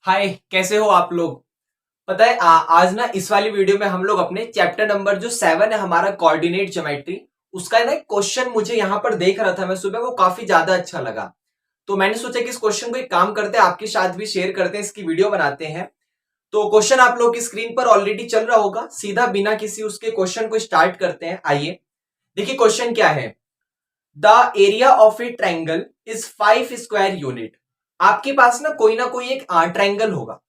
हाय, कैसे हो आप लोग। पता है आज ना इस वाली वीडियो में हम लोग अपने चैप्टर नंबर जो 7 है हमारा कोऑर्डिनेट ज्योमेट्री उसका ना एक क्वेश्चन मुझे यहां पर देख रहा था मैं सुबह, वो काफी ज्यादा अच्छा लगा। तो मैंने सोचा कि इस क्वेश्चन को एक काम करते हैं, आपके साथ भी शेयर करते हैं, इसकी वीडियो बनाते हैं। तो क्वेश्चन आप लोग की स्क्रीन पर ऑलरेडी चल रहा होगा, सीधा बिना किसी उसके क्वेश्चन को स्टार्ट करते हैं। आइए देखिए क्वेश्चन क्या है। The area of a triangle is 5 square unit. आपके पास ना कोई एक ट्रायंगल होगा।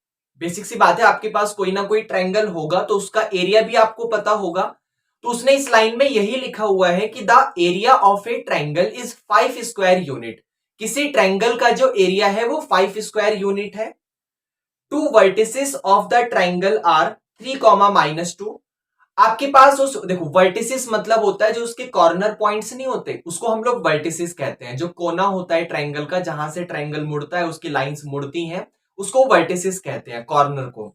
बेसिक सी बात है, आपके पास कोई ना कोई ट्रायंगल होगा तो उसका एरिया भी आपको पता होगा। तो उसने इस लाइन में यही लिखा हुआ है कि the area of a triangle is 5 square unit. किसी ट्रायंगल का जो एरिया है वो 5 स्क्वायर यूनिट है। Two vertices of the triangle are 3, -2। आपके पास उस देखो वर्टिसेस मतलब होता है जो उसके कॉर्नर पॉइंट्स नहीं होते उसको हम लोग वर्टिसेस कहते हैं। जो कोना होता है ट्रायंगल का, जहां से ट्रायंगल मुड़ता है, उसकी लाइंस मुड़ती हैं, उसको वर्टिसेस कहते हैं, कॉर्नर को।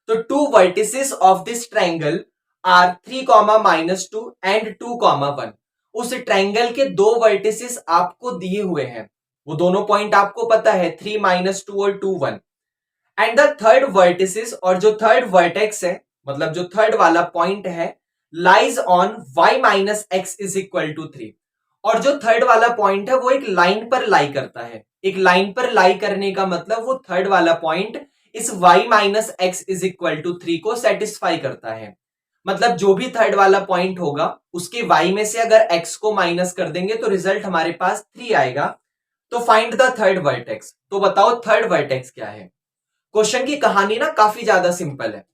तो two vertices of this triangle are 3, -2 and 2, 1। उस ट्रायंगल के दो वर्टिसेस आपको दिए हुए हैं, वो दोनों पॉइंट आपको पता है, 3, -2 और 2, 1। एंड द थर्ड वर्टिसेस, और जो थर्ड वर्टेक्स है, मतलब जो थर्ड वाला पॉइंट है, लाइज ऑन y - x = 3। और जो थर्ड वाला पॉइंट है वो एक लाइन पर लाई करता है। एक लाइन पर लाई करने का मतलब वो थर्ड वाला पॉइंट इस y - x = 3 को सेटिस्फाई करता है। मतलब जो भी थर्ड वाला पॉइंट होगा उसके y में से अगर x को माइनस कर देंगे तो रिजल्ट हमारे पास 3 आएगा। तो फाइंड द थर्ड वर्टेक्स। तो बताओ थर्ड वर्टेक्स क्या है। क्वेश्चन की कहानी ना काफी ज्यादा सिंपल है।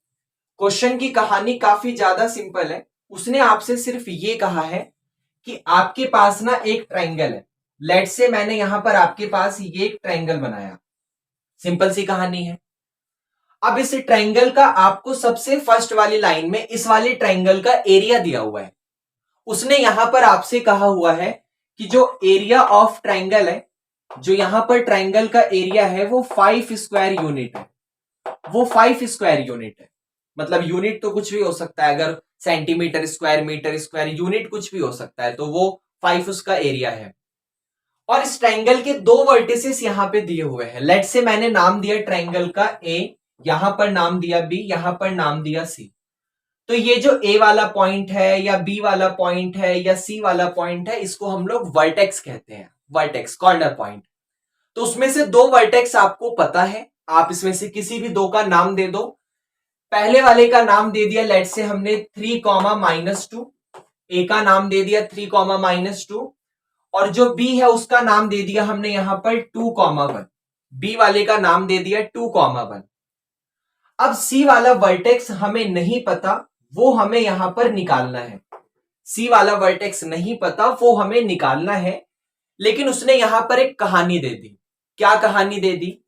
क्वेश्चन की कहानी काफी ज्यादा सिंपल है। उसने आपसे सिर्फ ये कहा है कि आपके पास ना एक ट्रायंगल है। लेट से मैंने यहां पर आपके पास ये एक ट्रायंगल बनाया। सिंपल सी कहानी है। अब इस ट्रायंगल का आपको सबसे फर्स्ट वाली लाइन में इस वाले ट्रायंगल का एरिया दिया हुआ है। उसने यहां पर आपसे कहा हुआ है कि जो एरिया ऑफ ट्रायंगल है, जो यहां पर ट्रायंगल का एरिया है वो 5 स्क्वायर यूनिट है। वो 5 स्क्वायर यूनिट है। मतलब यूनिट तो कुछ भी हो सकता है, अगर centimetre square, metre square, unit कुछ भी हो सकता है, तो वो 5 उसका एरिया है। और इस ट्रायंगल के दो वर्टिसेस यहां पे दिए हुए हैं। लेट से मैंने नाम दिया ट्रायंगल का ए, यहां पर नाम दिया बी, यहां पर नाम दिया सी। तो ये जो ए वाला पॉइंट है या बी वाला पॉइंट है या सी वाला पॉइंट है, इसको हम लोग वर्टेक्स कहते हैं। Vertex, corner point. तो उसमें से दो वर्टेक्स आपको पता है, आप इसमें से किसी भी दो का नाम दे दो। पहले वाले का नाम दे दिया, लेट से हमने 3, -2। ए का नाम दे दिया 3, -2। और जो बी है उसका नाम दे दिया हमने यहां पर 2, 1। बी वाले का नाम दे दिया 2, 1। अब सी वाला वर्टेक्स हमें नहीं पता, वो हमें यहां पर निकालना है। सी वाला वर्टेक्स नहीं पता, वो हमें निकालना है। लेकिन उसने यहां पर एक कहानी दे दी। क्या कहानी दे दी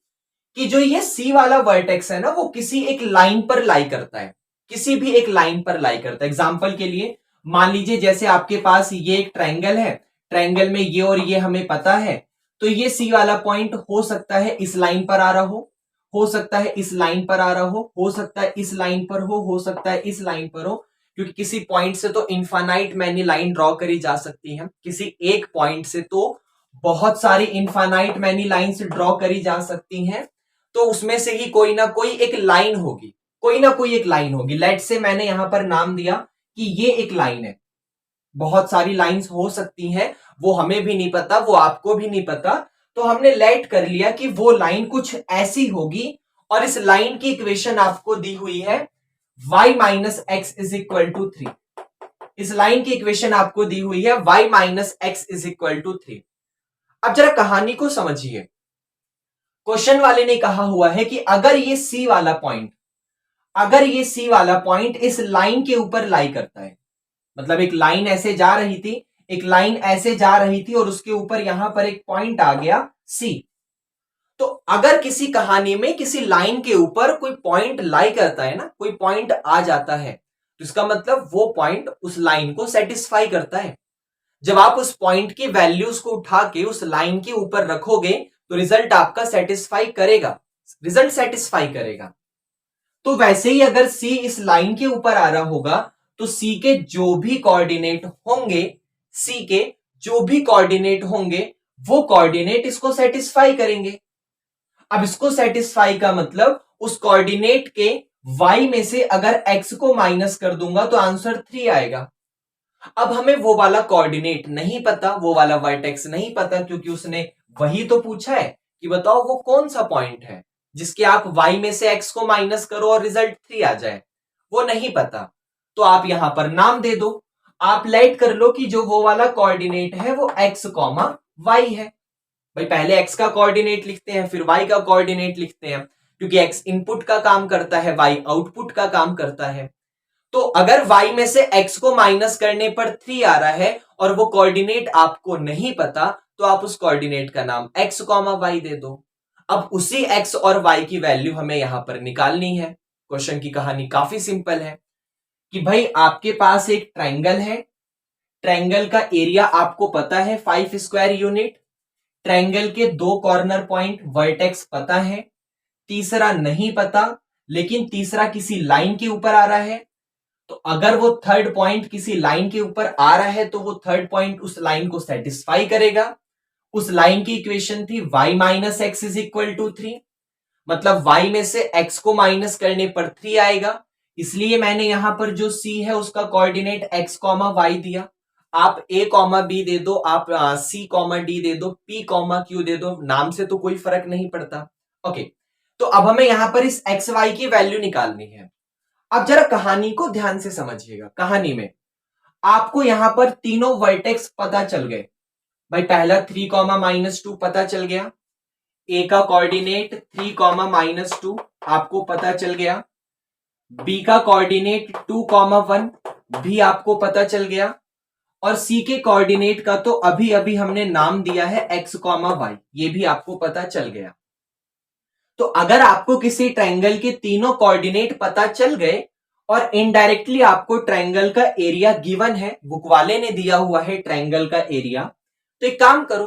कि जो ये सी वाला वर्टेक्स है ना, वो किसी एक लाइन पर लाई करता है। किसी भी एक लाइन पर लाई करता है। एग्जांपल के लिए मान लीजिए जैसे आपके पास ये एक ट्रायंगल है, ट्रायंगल में ये और ये हमें पता है। तो ये सी वाला पॉइंट हो सकता है इस लाइन पर आ रहा हो सकता है इस लाइन पर आ रहा हो सकता है इस लाइन पर हो सकता है इस लाइन पर हो। क्योंकि किसी पॉइंट से तो इनफाइनाइट मैनी लाइन ड्रॉ करी जा सकती है, किसी एक पॉइंट से तो बहुत सारी इनफाइनाइट मैनी लाइंस ड्रॉ करी जा सकती हैं। तो उसमें से ही कोई ना कोई एक लाइन होगी, कोई ना कोई एक लाइन होगी। लेट से मैंने यहां पर नाम दिया कि ये एक लाइन है। बहुत सारी लाइंस हो सकती हैं, वो हमें भी नहीं पता, वो आपको भी नहीं पता। तो हमने लेट कर लिया कि वो लाइन कुछ ऐसी होगी। और इस लाइन की इक्वेशन आपको दी हुई है y - x = 3। इस लाइन की इक्वेशन आपको दी हुई है y - x = 3। अब जरा कहानी को समझिए। क्वेश्चन वाले ने कहा हुआ है कि अगर ये सी वाला पॉइंट, अगर ये सी वाला पॉइंट इस लाइन के ऊपर लाई करता है, मतलब एक लाइन ऐसे जा रही थी, एक लाइन ऐसे जा रही थी और उसके ऊपर यहां पर एक पॉइंट आ गया सी। तो अगर किसी कहानी में किसी लाइन के ऊपर कोई पॉइंट लाई करता है ना, कोई पॉइंट आ जाता है, तो इसका मतलब वो पॉइंट उस लाइन को सेटिस्फाई करता है। जब आप उस पॉइंट की वैल्यूज को उठा के उस लाइन के ऊपर रखोगे तो रिजल्ट आपका सेटिस्फाई करेगा, रिजल्ट सेटिस्फाई करेगा। तो वैसे ही अगर सी इस लाइन के ऊपर आ रहा होगा तो सी के जो भी कोऑर्डिनेट होंगे, सी के जो भी कोऑर्डिनेट होंगे वो कोऑर्डिनेट इसको सेटिस्फाई करेंगे। अब इसको सेटिस्फाई का मतलब उस कोऑर्डिनेट के y में से अगर x को माइनस कर दूंगा तो आंसर 3 आएगा। अब हमें वो वाला कोऑर्डिनेट नहीं पता, वो वाला वर्टेक्स नहीं पता, क्योंकि उसने वही तो पूछा है कि बताओ वो कौन सा पॉइंट है जिसके आप y में से x को माइनस करो और रिजल्ट 3 आ जाए, वो नहीं पता। तो आप यहां पर नाम दे दो, आप लेट कर लो कि जो वो वाला कोऑर्डिनेट है वो x कॉमा y है। भाई पहले x का कोऑर्डिनेट लिखते हैं फिर y का कोऑर्डिनेट लिखते हैं, क्योंकि x इनपुट का काम करता है, y आउटपुट का काम करता है। तो अगर y में से x को माइनस करने पर 3 आ रहा है और वो कोऑर्डिनेट आपको नहीं पता, तो आप उस कोऑर्डिनेट का नाम x कॉमा y दे दो। अब उसी x और y की वैल्यू हमें यहां पर निकालनी है। क्वेश्चन की कहानी काफी सिंपल है कि भाई आपके पास एक ट्रायंगल है, ट्रायंगल का एरिया आपको पता है 5 स्क्वायर यूनिट, ट्रायंगल के 2 कॉर्नर पॉइंट वर्टेक्स पता है, तीसरा नहीं पता, लेकिन तीसरा किसी लाइन के ऊपर आ रहा है। तो अगर वो थर्ड पॉइंट किसी लाइन के ऊपर आ रहा है तो वो थर्ड पॉइंट उस लाइन को सेटिस्फाई करेगा। उस लाइन की इक्वेशन थी y minus x is equal to 3, मतलब y में से x को माइनस करने पर 3 आएगा। इसलिए मैंने यहां पर जो c है उसका कोऑर्डिनेट x कॉमा y दिया। आप a कॉमा b दे दो, आप c कॉमा d दे दो, p कॉमा q दे दो, नाम से तो कोई फर्क नहीं पड़ता। ओके, तो अब हमें यहां पर इस x y की वैल्यू निकालनी है। अब जरा कहानी को ध्यान से समझिएगा। कहानी में आपको यहां पर तीनों वर्टेक्स पता चल गए। भाई पहला 3 कॉमा माइनस 2 पता चल गया, ए का कोऑर्डिनेट 3 कॉमा माइनस 2 आपको पता चल गया, बी का कोऑर्डिनेट 2 कॉमा 1 भी आपको पता चल गया, और सी के कोऑर्डिनेट का तो अभी अभी हमने नाम दिया है x कॉमा y, ये भी आपको पता चल गया। तो अगर आपको किसी ट्रायंगल के तीनों कोऑर्डिनेट पता चल गए और इनडायरेक्टली आपको ट्रायंगल का एरिया गिवन है, बुक वाले ने दिया हुआ है ट्रायंगल का एरिया, तो एक काम करो,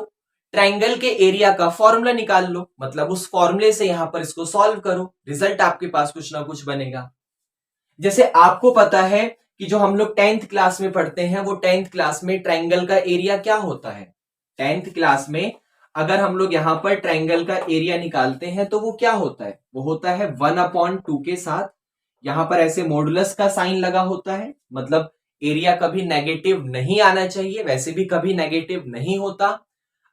ट्रायंगल के एरिया का फॉर्मूला निकाल लो, मतलब उस फॉर्मूले से यहां पर इसको सॉल्व करो, रिजल्ट आपके पास कुछ ना कुछ बनेगा। जैसे आपको पता है कि जो हम लोग 10th क्लास में पढ़ते हैं, वो 10th क्लास में ट्रायंगल का एरिया क्या होता है। 10th क्लास में अगर हम लोग यहां पर ट्रायंगल का एरिया निकालते हैं तो वो क्या होता है, वो होता है 1/2 के साथ, यहां पर ऐसे मॉडुलस का साइन लगा होता है, मतलब एरिया कभी नेगेटिव नहीं आना चाहिए, वैसे भी कभी नेगेटिव नहीं होता।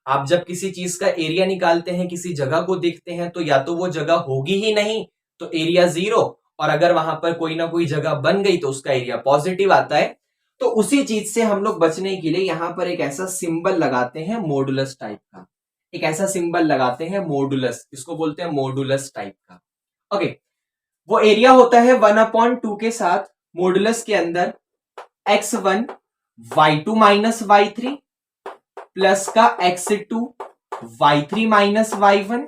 आप जब किसी चीज का एरिया निकालते हैं, किसी जगह को देखते हैं, तो या तो वो जगह होगी ही नहीं तो एरिया 0, और अगर वहां पर कोई ना कोई जगह बन गई तो उसका एरिया पॉजिटिव आता है। तो उसी चीज से हम लोग बचने के लिए यहां पर एक ऐसा सिंबल लगाते हैं मॉडुलस टाइप का, एक ऐसा सिंबल लगाते हैं मॉडुलस, इसको बोलते हैं मॉडुलस टाइप का। ओके, वो एरिया होता है 1/2 के साथ, मॉडुलस के अंदर x1 y2 minus y3 plus का x2 y3 माइनस y1,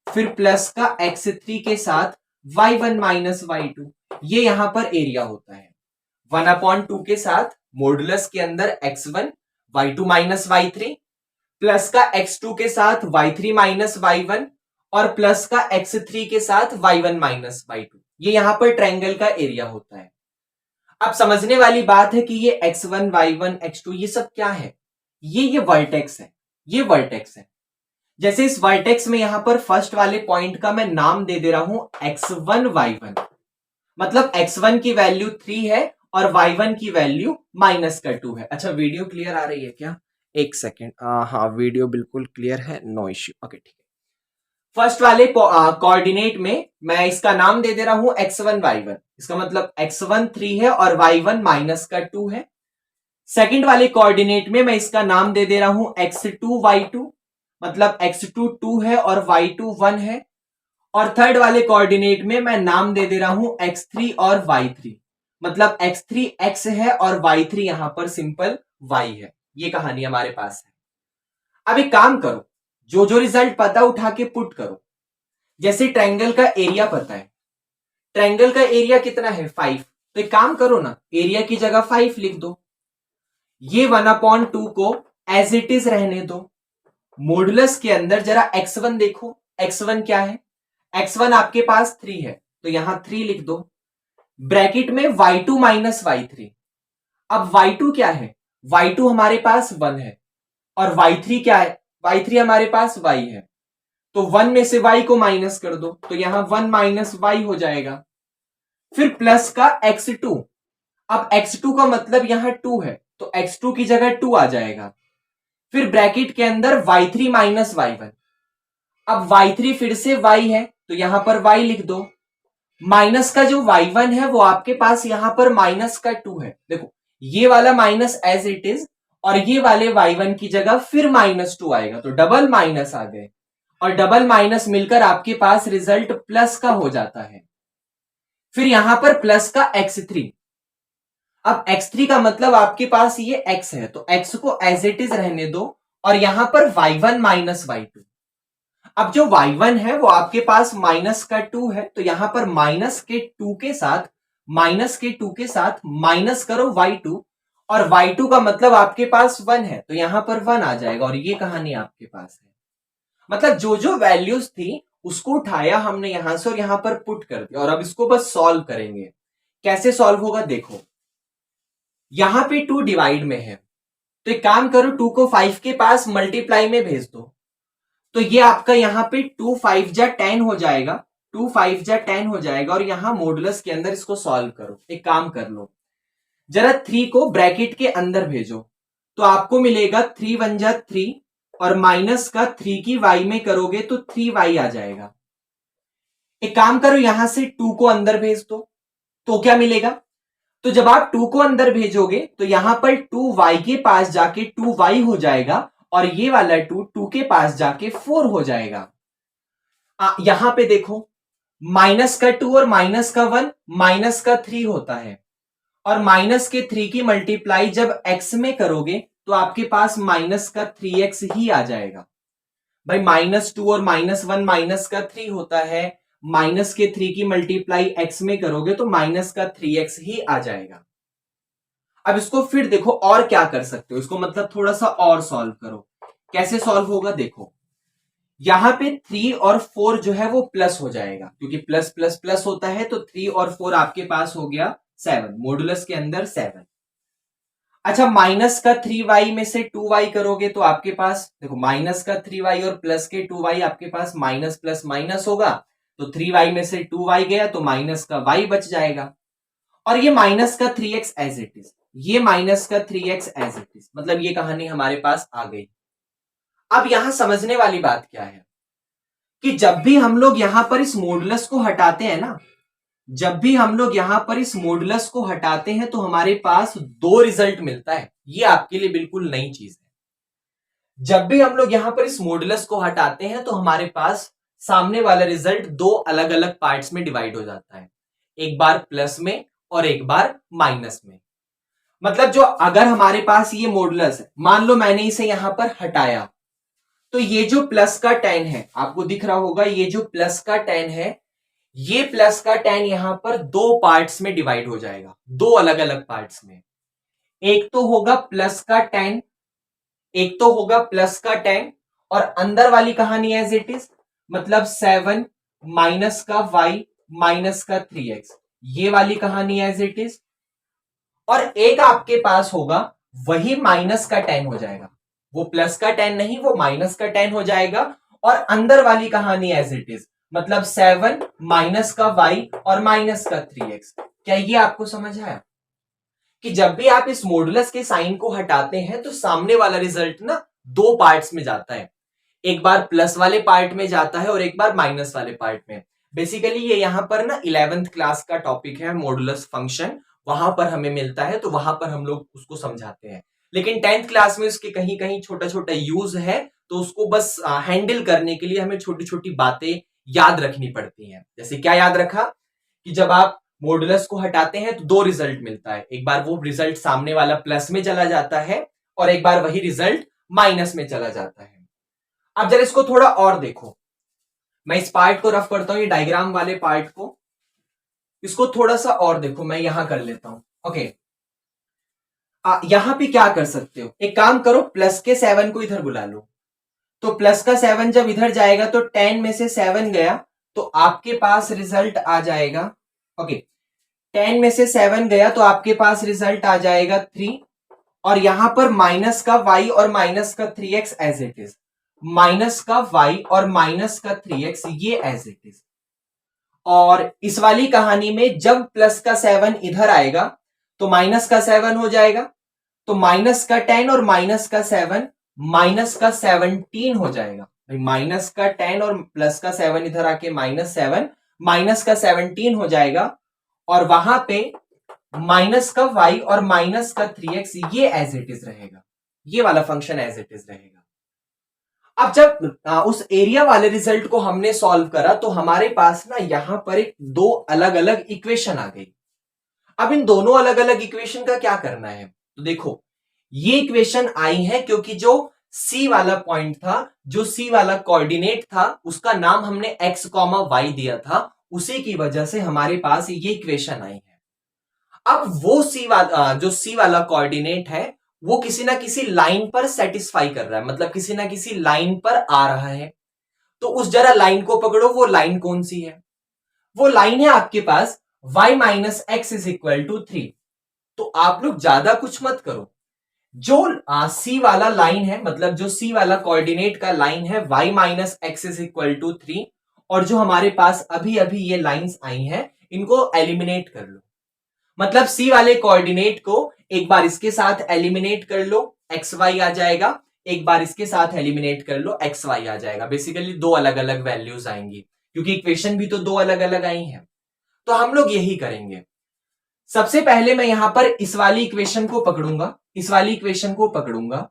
फिर प्लस का x3 के साथ y1 माइनस y2, ये यहां पर एरिया होता है 1/2 के साथ, मॉडुलस के अंदर x1 y2 minus y3 plus का x2 के साथ y3 माइनस y1 और प्लस का x3 के साथ y1 माइनस y2, ये यहां पर ट्रायंगल का एरिया होता है। अब समझने वाली बात है कि ये x1 y1 x2 ये सब क्या है, ये वर्टेक्स है, ये वर्टेक्स है। जैसे इस वर्टेक्स में यहां पर फर्स्ट वाले पॉइंट का मैं नाम दे रहा हूं x1 y1, मतलब x1 की वैल्यू 3 है और y1 की वैल्यू माइनस का 2 है। अच्छा वीडियो क्लियर आ रही है क्या, एक सेकेंड, हाँ वीडियो बिल्कुल क्लियर है, नो इश्यू। ओके ठीक है, फर्स्ट वाले कोऑर्डिनेट में मैं इसका नाम दे रहा हूं x1 y1, इसका मतलब x1 3 है और y1 माइनस का 2 है। सेकंड वाले कोऑर्डिनेट में मैं इसका नाम दे रहा हूं x2 y2, मतलब x2 2 है और y2 1 है। और थर्ड वाले कोऑर्डिनेट में मैं नाम दे रहा हूं x3 और y3, मतलब x3 x है और y3 यहां पर सिंपल y है। ये कहानी हमारे पास है। अब एक काम करो, जो जो रिजल्ट पता उठा के पुट करो। जैसे ट्रायंगल का एरिया पता है, ट्रायंगल का एरिया कितना है 5, तो एक काम करो ना, एरिया की जगह 5 लिख दो, ये 1/2 को एज इट इज रहने दो। मॉडुलस के अंदर जरा x1 देखो, x1 क्या है, x1 आपके पास 3 है तो यहां 3 लिख दो, ब्रैकेट में y2 माइनस y3। अब y2 क्या है, y2 हमारे पास 1 है और y3 क्या है, y3 हमारे पास y है। तो 1 में से y को माइनस कर दो, तो यहां 1 माइनस वाई हो जाएगा। फिर प्लस का x2, अब x2 का मतलब यहां 2 है, तो x2 की जगह 2 आ जाएगा। फिर ब्रैकेट के अंदर y3 माइनस y1, अब y3 फिर से y है, तो यहां पर y लिख दो। माइनस का जो y1 है वो आपके पास यहां पर माइनस का 2 है, देखो ये वाला माइनस एज इट इज, और ये वाले y1 की जगह फिर -2 आएगा, तो डबल माइनस आ गए, और डबल माइनस मिलकर आपके पास रिजल्ट प्लस का हो जाता है। फिर यहां पर प्लस का x3, अब x3 का मतलब आपके पास ये x है, तो x को एज इट इज रहने दो, और यहां पर y1 माइनस y2। अब जो y1 है वो आपके पास माइनस का 2 है, तो यहां पर माइनस के 2 के साथ माइनस करो y2, और y2 का मतलब आपके पास 1 है, तो यहां पर 1 आ जाएगा, और ये कहानी आपके पास है। मतलब जो जो वैल्यूज थी उसको उठाया हमने यहां से और यहां पर पुट कर दिया, और अब इसको बस सॉल्व करेंगे। कैसे सॉल्व होगा देखो, यहां पे 2 डिवाइड में है, तो एक काम करो 2 को 5 के पास मल्टीप्लाई में भेज दो, तो ये आपका यहां पे 2 5 जा 10 हो जाएगा, 2 5 जा 10 हो जाएगा, और यहां मॉडुलस के अंदर इसको सॉल्व करो। एक काम कर लो, जरा 3 को ब्रैकेट के अंदर भेजो, तो आपको मिलेगा 3 1 जा 3, और माइनस का 3 की y में करोगे तो 3y आ जाएगा। एक काम करो यहां से 2 को अंदर भेज दो, तो क्या मिलेगा, तो जब आप 2 को अंदर भेजोगे तो यहां पर 2y के पास जाके 2y हो जाएगा, और ये वाला 2 के पास जाके 4 हो जाएगा। यहां पे देखो, माइनस का 2 और माइनस का 1 माइनस का 3 होता है, और माइनस के 3 की मल्टीप्लाई जब x में करोगे तो आपके पास माइनस का 3x ही आ जाएगा। भाई -2 और -1 माइनस का 3 होता है, माइनस के 3 की मल्टीप्लाई x में करोगे तो माइनस का 3x ही आ जाएगा। अब इसको फिर देखो और क्या कर सकते हो, इसको मतलब थोड़ा सा और सॉल्व करो। कैसे सॉल्व होगा देखो, यहां पे 3 और 4 जो है वो प्लस हो जाएगा, क्योंकि प्लस प्लस प्लस होता है, तो 3 और 4 आपके पास हो गया 7, मॉडुलस के अंदर 7। अच्छा, माइनस का 3y में से 2y करोगे तो आपके पास देखो माइनस का 3y और प्लस के 2y आपके पास माइनस प्लस माइनस होगा, तो 3y में से 2y गया तो माइनस का y बच जाएगा, और ये माइनस का 3x एज इट इज, ये माइनस का 3x एज इट इज, मतलब ये कहानी हमारे पास आ गई। अब यहां समझने वाली बात क्या है कि जब भी हम लोग यहां पर इस मॉडुलस को हटाते हैं ना, जब भी हम लोग यहां पर इस मॉडुलस को हटाते हैं तो हमारे पास दो रिजल्ट मिलता है, ये आपके लिए बिल्कुल नई चीज है। जब भी हम लोग यहां पर इस मॉडुलस को हटाते हैं तो हमारे पास सामने वाला रिजल्ट दो अलग अलग पार्ट्स में डिवाइड हो जाता है, एक बार प्लस में और एक बार माइनस में। मतलब जो अगर हमारे पास ये मॉडुलस है, मान लो मैंने इसे यहां पर हटाया, तो ये जो प्लस का 10 है आपको दिख रहा होगा, ये जो प्लस का 10 है, ये प्लस का 10 यहां पर दो पार्ट्स में डिवाइड हो जाएगा, दो अलग अलग पार्ट्स में। एक तो होगा प्लस का 10, एक तो होगा प्लस का 10, और अंदर वाली कहानी एज इट इज, मतलब 7 माइनस का y माइनस का 3x, ये वाली कहानी एज इट इज। और एक आपके पास होगा वही माइनस का 10 हो जाएगा, वो प्लस का 10 नहीं, वो माइनस का 10 हो जाएगा, और अंदर वाली कहानी एज इट इज, मतलब 7 माइनस का y और माइनस का 3x। क्या ये आपको समझ आया कि जब भी आप इस मॉडुलस के साइन को हटाते हैं तो सामने वाला रिजल्ट ना दो पार्ट्स में जाता है, एक बार प्लस वाले पार्ट में जाता है और एक बार माइनस वाले पार्ट में। बेसिकली ये यहां पर ना 11th क्लास का टॉपिक है, मॉडुलस फंक्शन, वहां पर हमें मिलता है, तो वहां पर हम लोग उसको समझाते हैं। लेकिन 10th क्लास में उसके कहीं कहीं छोटा छोटा यूज है, तो उसको बस हैंडल करने के लिए हमें छोटी छोटी बातें याद रखनी पड़ती हैं। जैसे क्या याद रखा कि जब आप मॉडुलस को हटाते हैं तो दो रिजल्ट मिलता है, एक बार वो रिजल्ट सामने वाला प्लस में चला जाता है और एक बार वही रिजल्ट माइनस में चला जाता है। अब जरा इसको थोड़ा और देखो, मैं इस पार्ट को रफ करता हूं, ये डायग्राम वाले पार्ट को, इसको थोड़ा सा और देखो, मैं यहां कर लेता हूं। ओके, यहां पे क्या कर सकते हो, एक काम करो प्लस के 7 को इधर बुला लो, तो प्लस का 7 जब इधर जाएगा तो 10 में से 7 गया तो आपके पास रिजल्ट आ जाएगा। ओके, 10 में से 7 गया तो आपके पास रिजल्ट आ जाएगा 3, और यहां पर माइनस का y और माइनस का 3x as it is, minus का y और माइनस का 3x ये एज इट इज। और इस वाली कहानी में जब प्लस का 7 इधर आएगा तो माइनस का 7 हो जाएगा, तो माइनस का 10 और माइनस का 7 माइनस का 17 हो जाएगा। माइनस का 10 और प्लस का 7 इधर आके -7 माइनस का 17 हो जाएगा, और वहां पे माइनस का y और माइनस का 3x ये एज इट इज रहेगा, ये वाला फंक्शन एज इट इज रहेगा। अब जब उस एरिया वाले रिजल्ट को हमने सॉल्व करा तो हमारे पास ना यहां पर एक दो अलग अलग इक्वेशन आ गई। अब इन दोनों अलग अलग इक्वेशन का क्या करना है, तो देखो ये इक्वेशन आई है क्योंकि जो सी वाला पॉइंट था, जो सी वाला कोऑर्डिनेट था, उसका नाम हमने x, y दिया था, उसी की वजह से हमारे पास ये इक्वेशन आई है। अब वो जो सी वाला कोऑर्डिनेट है वो किसी ना किसी लाइन पर सेटिस्फाई कर रहा है, मतलब किसी ना किसी लाइन पर आ रहा है। तो उस जरा लाइन को पकड़ो, वो लाइन कौन सी है? वो लाइन है आपके पास y minus x is equal to 3। तो आप लोग ज्यादा कुछ मत करो, जो सी वाला लाइन है, मतलब जो सी वाला कोऑर्डिनेट का लाइन है y minus x is equal to 3, और जो हमारे पास अभी अभी ये लाइंस आई हैं इनको एलिमिनेट कर लो। मतलब सी वाले कोऑर्डिनेट को एक बार इसके साथ एलिमिनेट कर लो, एक्स वाई आ जाएगा, एक बार इसके साथ एलिमिनेट कर लो, एक्स वाई आ जाएगा। बेसिकली दो अलग अलग वैल्यूज आएंगी क्योंकि इक्वेशन भी तो दो अलग अलग आई हैं। तो हम लोग यही करेंगे। सबसे पहले मैं यहां पर इस वाली इक्वेशन को पकड़ूंगा, इस वाली इक्वेशन को पकड़ूंगा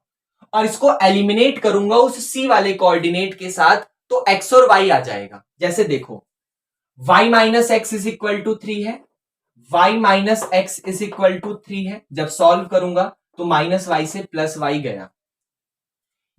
और इसको एलिमिनेट करूंगा उस सी वाले कोऑर्डिनेट के साथ, तो एक्स और वाई आ जाएगा। जैसे देखो y minus x is equal to 3 है, y minus x is equal to 3 है। जब सॉल्व करूंगा तो माइनस वाई से प्लस वाई गया,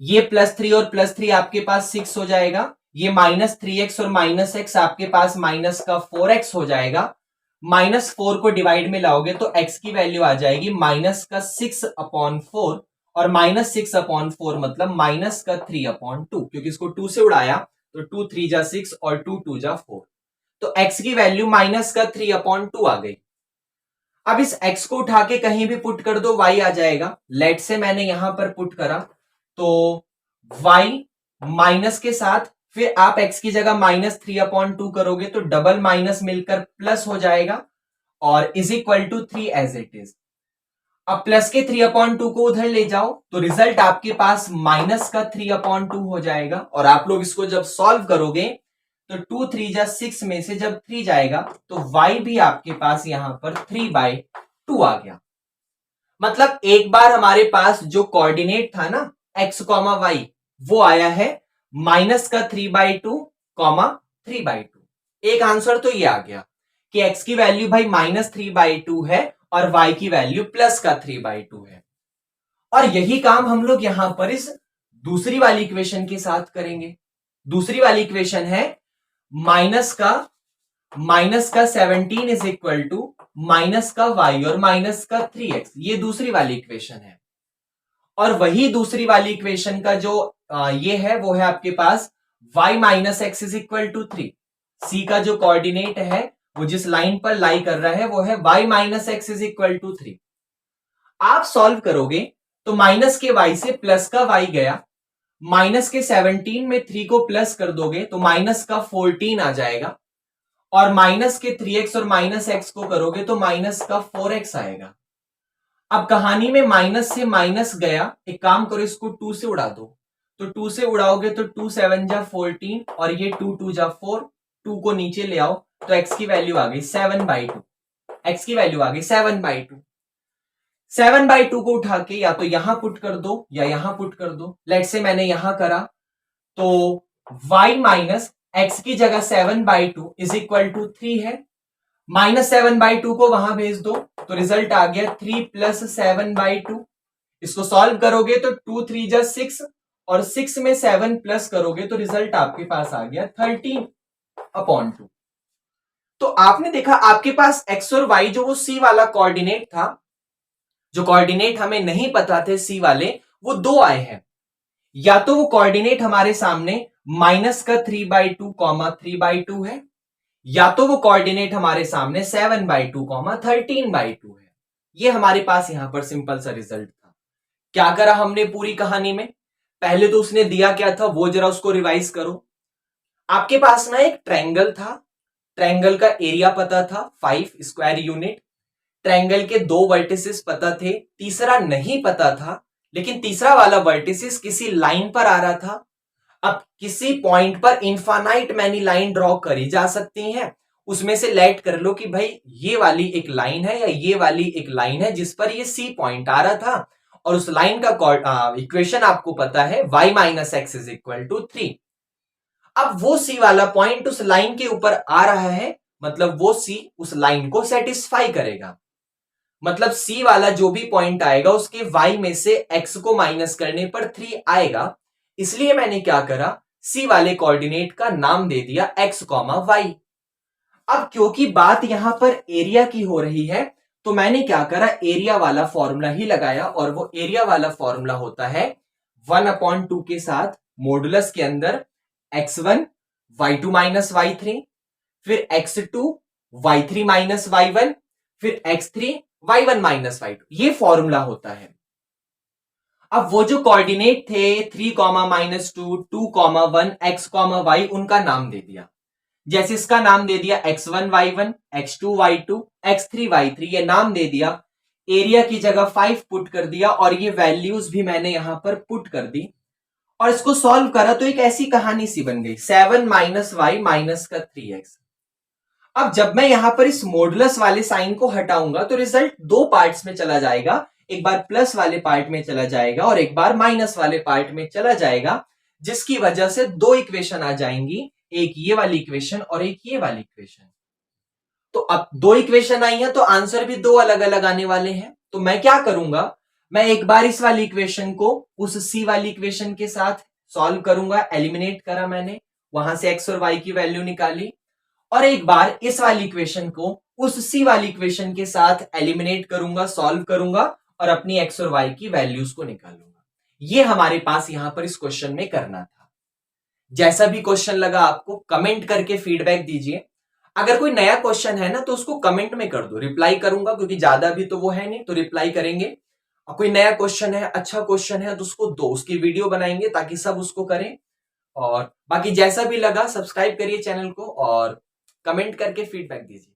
ये +3 और +3 आपके पास 6 हो जाएगा, ये -3x और -x आपके पास -4x हो जाएगा। -4 को डिवाइड में लाओगे तो x की वैल्यू आ जाएगी -6/4, और -6/4 मतलब -3/2, क्योंकि इसको 2 से उड़ाया तो 2 3 जा 6 और 2 2 जा 4, तो x की वैल्यू -3/2 आ गई। अब इस x को उठा के कहीं भी पुट कर दो, y आ जाएगा। लेट से मैंने यहां पर पुट करा तो y माइनस के साथ फिर आप x की जगह -3/2 करोगे तो डबल माइनस मिलकर प्लस हो जाएगा, और is equal to 3 as it is. अब प्लस के 3/2 को उधर ले जाओ तो रिजल्ट आपके पास -3/2 हो जाएगा, और आप लोग इसको जब सॉल्व करोगे तो 2 3 जा 6 में से जब 3 जाएगा तो y भी आपके पास यहां पर 3/2 आ गया। मतलब एक बार हमारे पास जो कोऑर्डिनेट था ना x, y, वो आया है -3/2, 3/2। एक आंसर तो ये आ गया कि x की वैल्यू भाई -3/2 है और y की वैल्यू +3/2 है। और यही काम हम लोग यहां पर इस दूसरी वाली इक्वेशन के साथ करेंगे। दूसरी वाली इक्वेशन है माइनस का 17 इज इक्वल टू माइनस का y और माइनस का 3x, ये दूसरी वाली इक्वेशन है। और वही दूसरी वाली इक्वेशन का जो ये है वो है आपके पास y minus x is equal to 3। C का जो कोऑर्डिनेट है वो जिस लाइन पर लाई कर रहा है वो है y minus x is equal to 3। आप सॉल्व करोगे तो माइनस के y से प्लस का y गया, माइनस के 17 में 3 को प्लस कर दोगे तो माइनस का 14 आ जाएगा, और माइनस के 3x और माइनस एक्स को करोगे तो माइनस का 4x आएगा। अब कहानी में माइनस से माइनस गया, एक काम करो इसको 2 से उड़ा दो, तो 2 से उड़ाओगे तो 2 7 जा 14 और ये 2 2 जा 4, 2 को नीचे ले आओ तो x की वैल्यू आ गई 7/2, x की वैल्यू आ गई 7/2। 7/2 को उठा के या तो यहां पुट कर दो या यहां पुट कर दो। लेट से मैंने यहां करा तो y माइनस एक्स की जगह 7/2 इज इक्वल टू 3 है, -7/2 को वहां भेज दो तो रिजल्ट आ गया 3 + 7/2। इसको सॉल्व करोगे तो 2 3 जा 6 और 6 में 7 प्लस करोगे तो रिजल्ट आपके पास आ गया 13/2। तो आपने देखा आपके पास x और y जो वो c वाला कोऑर्डिनेट था, जो कोऑर्डिनेट हमें नहीं पता थे सी वाले, वो दो आए हैं। या तो वो कोऑर्डिनेट हमारे सामने -3/2, 3/2 है, या तो वो कोऑर्डिनेट हमारे सामने 7/2, 13/2 है। ये हमारे पास यहां पर सिंपल सा रिजल्ट था। क्या करा हमने पूरी कहानी में? पहले तो उसने दिया क्या था वो जरा उसको रिवाइज करो। आपके पास ना एक ट्रायंगल था, ट्रायंगल का एरिया पता था 5 स्क्वायर यूनिट, ट्रायंगल के 2 वर्टिसेस पता थे, तीसरा नहीं पता था, लेकिन तीसरा वाला वर्टिसेस किसी लाइन पर आ रहा था। अब किसी पॉइंट पर इनफाइनाइट मैनी लाइन ड्रॉ करी जा सकती हैं, उसमें से लेट कर लो कि भाई ये वाली एक लाइन है या ये वाली एक लाइन है जिस पर ये सी पॉइंट आ रहा था, और उस लाइन का इक्वेशन आपको पता है y minus x is equal to 3। अब वो सी वाला पॉइंट उस लाइन के ऊपर आ रहा है, मतलब वो सी उस लाइन को सेटिस्फाई करेगा। मतलब सी वाला जो भी पॉइंट आएगा उसके y में से x को माइनस करने पर 3 आएगा। इसलिए मैंने क्या करा, सी वाले कोऑर्डिनेट का नाम दे दिया x, y। अब क्योंकि बात यहां पर एरिया की हो रही है, तो मैंने क्या करा, एरिया वाला फॉर्मूला ही लगाया, और वो एरिया वाला फॉर्मूला होता है 1/2 के साथ मॉडुलस के अंदर x1 y2 माइनस y3, फिर x2 y3 माइनस y1, फिर x3 y1 माइनस y2, ये फॉर्मूला होता है। अब वो जो कोऑर्डिनेट थे 3, -2, 2, 1, x, y, उनका नाम दे दिया। जैसे इसका नाम दे दिया x1 y1, x2 y2, x3 y3, ये नाम दे दिया। एरिया की जगह 5 पुट कर दिया, और ये वैल्यूज भी मैंने यहां पर पुट कर दी, और इसको सॉल्व करा तो एक ऐसी कहानी सी बन गई 7 माइनस y माइनस का 3x। अब जब मैं यहां पर इस मॉडुलस वाले साइन को हटाऊंगा तो रिजल्ट 2 पार्ट्स में चला जाएगा, एक बार प्लस वाले पार्ट में चला जाएगा और एक बार माइनस वाले पार्ट में चला जाएगा, जिसकी वजह से 2 इक्वेशन आ जाएंगी, एक ये वाली इक्वेशन और एक ये वाली इक्वेशन। तो अब 2 इक्वेशन आई हैं तो आंसर भी 2 अलग अलग आने वाले हैं। तो मैं क्या करूंगा, मैं एक बार इस वाली इक्वेशन को उस सी वाली इक्वेशन के साथ सॉल्व करूंगा, एलिमिनेट करा मैंने, वहां से एक्स और वाई की वैल्यू निकाली, और एक बार इस वाली इक्वेशन को उस सी वाली इक्वेशन के साथ एलिमिनेट करूंगा, सॉल्व करूंगा, और अपनी एक्स और वाई की वैल्यूज को निकालूंगा। ये हमारे पास यहां पर इस क्वेश्चन में करना था। जैसा भी क्वेश्चन लगा आपको कमेंट करके फीडबैक दीजिए। अगर कोई नया क्वेश्चन है ना तो उसको कमेंट में कर दो, रिप्लाई करूंगा, क्योंकि ज्यादा भी तो वो है नहीं, तो रिप्लाई करेंगे। और कोई नया क्वेश्चन है, अच्छा क्वेश्चन है, तो उसको दो, उसकी वीडियो बनाएंगे ताकि सब उसको करें। और बाकी जैसा भी लगा सब्सक्राइब करिए चैनल को और कमेंट करके फीडबैक दीजिए।